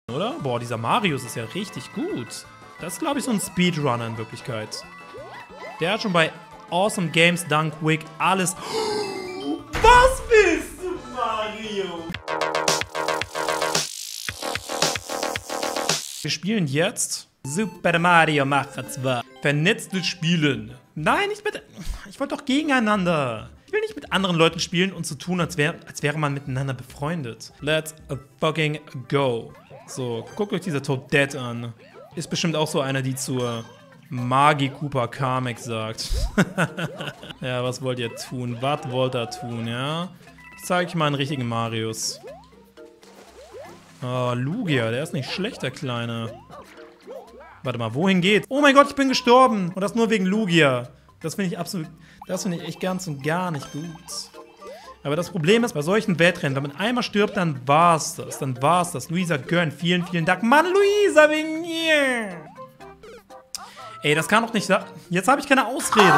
Oder? Boah, dieser Marius ist ja richtig gut. Das ist, glaube ich, so ein Speedrunner in Wirklichkeit. Der hat schon bei Awesome Games Dunk Week alles... Was willst du, Mario? Wir spielen jetzt Super Mario Maker 2. Vernetztes Spielen. Nein, nicht mit... Ich wollte doch gegeneinander. Ich will nicht mit anderen Leuten spielen und so tun, als wäre man miteinander befreundet. Let's fucking go. So, guckt euch diese Toadette an. Ist bestimmt auch so einer, die zur Magi Koopa Kamek sagt. Ja, was wollt ihr tun? Was wollt ihr tun, ja? Ich zeige euch mal einen richtigen Marius. Oh, Lugia, der ist nicht schlecht, der Kleine. Warte mal, wohin geht's? Oh mein Gott, ich bin gestorben. Und das nur wegen Lugia. Das finde ich absolut... Das finde ich echt ganz und gar nicht gut. Aber das Problem ist, bei solchen Wettrennen, wenn man einmal stirbt, dann war's das. Dann war's das. Luisa, gönn. Vielen, vielen Dank. Mann, Luisa, wegen mir. Ey, das kann doch nicht sein. Jetzt habe ich keine Ausrede.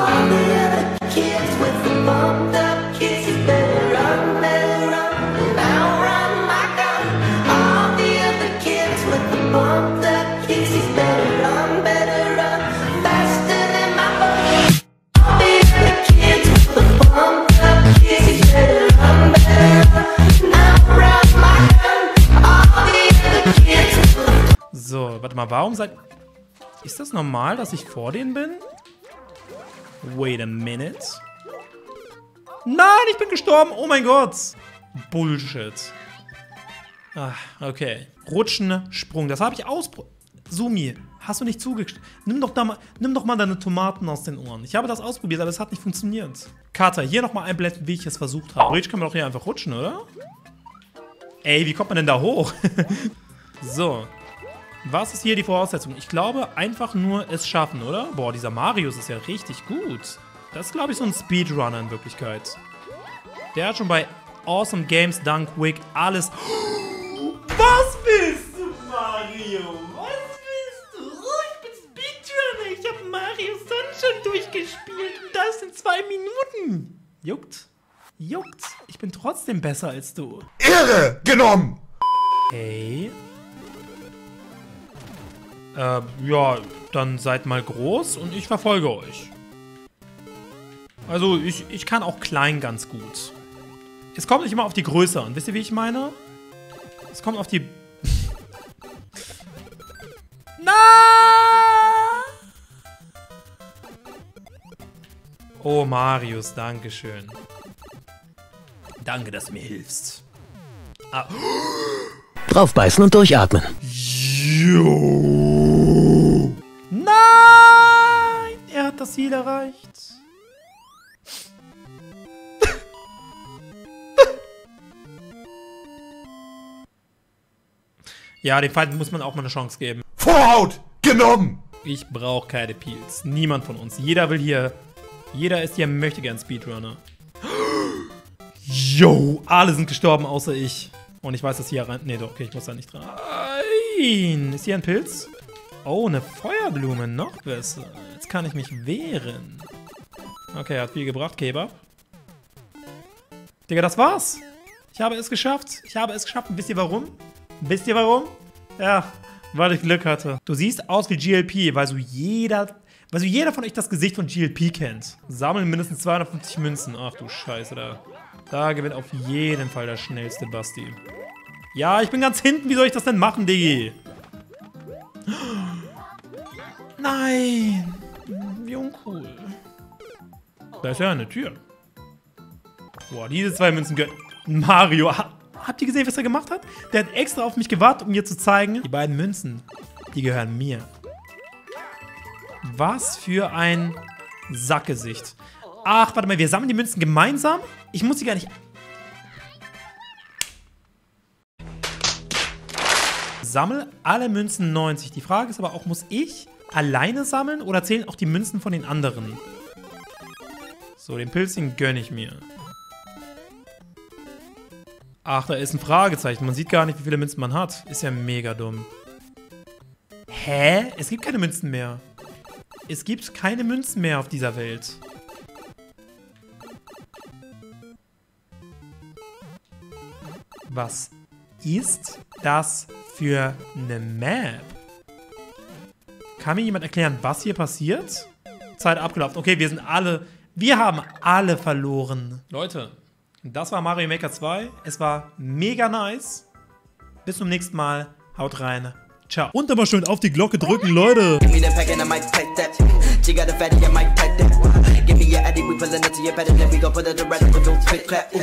So, warte mal, warum seid... Ist das normal, dass ich vor denen bin? Wait a minute. Nein, ich bin gestorben. Oh mein Gott. Bullshit. Ah, okay. Rutschen, Sprung. Das habe ich ausprobiert. Sumi, hast du nicht zugestimmt? Nimm doch mal deine Tomaten aus den Ohren. Ich habe das ausprobiert, aber es hat nicht funktioniert. Carter, hier nochmal einblenden, wie ich es versucht habe. Theoretisch kann man doch hier einfach rutschen, oder? Ey, wie kommt man denn da hoch? So. Was ist hier die Voraussetzung? Ich glaube, einfach nur es schaffen, oder? Boah, dieser Marius ist ja richtig gut. Das ist, glaube ich, so ein Speedrunner in Wirklichkeit. Der hat schon bei Awesome Games Dunk Week alles... Was willst du, Mario? Was willst du? Oh, ich bin Speedrunner. Ich habe Mario Sunshine durchgespielt. Und das in 2 Minuten. Juckt. Juckt. Ich bin trotzdem besser als du. Ehre genommen! Hey. Ja, dann seid mal groß und ich verfolge euch. Also, ich kann auch klein ganz gut. Es kommt nicht immer auf die Größe an. Wisst ihr, wie ich meine? Es kommt auf die... Na! Oh, Marius, dankeschön. Danke, dass du mir hilfst. Ah. Draufbeißen und durchatmen. Jo. Nein! Er hat das Ziel erreicht. Ja, dem Feind muss man auch mal eine Chance geben. Vorhaut genommen! Ich brauche keine Peels. Niemand von uns. Jeder will hier... Jeder ist hier möchte gern Speedrunner. Yo, alle sind gestorben, außer ich. Und ich weiß, dass hier rein... Nee, doch, okay, ich muss da nicht dran. Nein! Ist hier ein Pilz? Oh, eine Feuerblume. Noch besser. Jetzt kann ich mich wehren. Okay, hat viel gebracht, Kebab. Digga, das war's. Ich habe es geschafft. Ich habe es geschafft. Und wisst ihr warum? Wisst ihr warum? Ja, weil ich Glück hatte. Du siehst aus wie GLP, weil so jeder von euch das Gesicht von GLP kennt. Sammeln mindestens 250 Münzen. Ach du Scheiße, da gewinnt auf jeden Fall der schnellste Basti. Ja, ich bin ganz hinten. Wie soll ich das denn machen, Diggi? Nein. Wie uncool. Da ist ja eine Tür. Boah, diese 2 Münzen gönnen. Mario, habt ihr gesehen, was er gemacht hat? Der hat extra auf mich gewartet, um mir zu zeigen, die beiden Münzen, die gehören mir. Was für ein Sackgesicht. Ach, warte mal, wir sammeln die Münzen gemeinsam? Ich muss sie gar nicht... Sammel alle Münzen 90. Die Frage ist aber auch, muss ich alleine sammeln oder zählen auch die Münzen von den anderen? So, den Pilz, den gönne ich mir. Ach, da ist ein Fragezeichen. Man sieht gar nicht, wie viele Münzen man hat. Ist ja mega dumm. Hä? Es gibt keine Münzen mehr. Es gibt keine Münzen mehr auf dieser Welt. Was ist das für eine Map? Kann mir jemand erklären, was hier passiert? Zeit abgelaufen. Okay, wir haben alle verloren. Leute, das war Mario Maker 2. Es war mega nice. Bis zum nächsten Mal. Haut rein. Ciao. Und aber schön auf die Glocke drücken, Leute. Give me the pack and I might take that. She got a fatty, I might take that. Give me your addy, we pullin' it to your better, then we gon' put it to rest with those fit clap.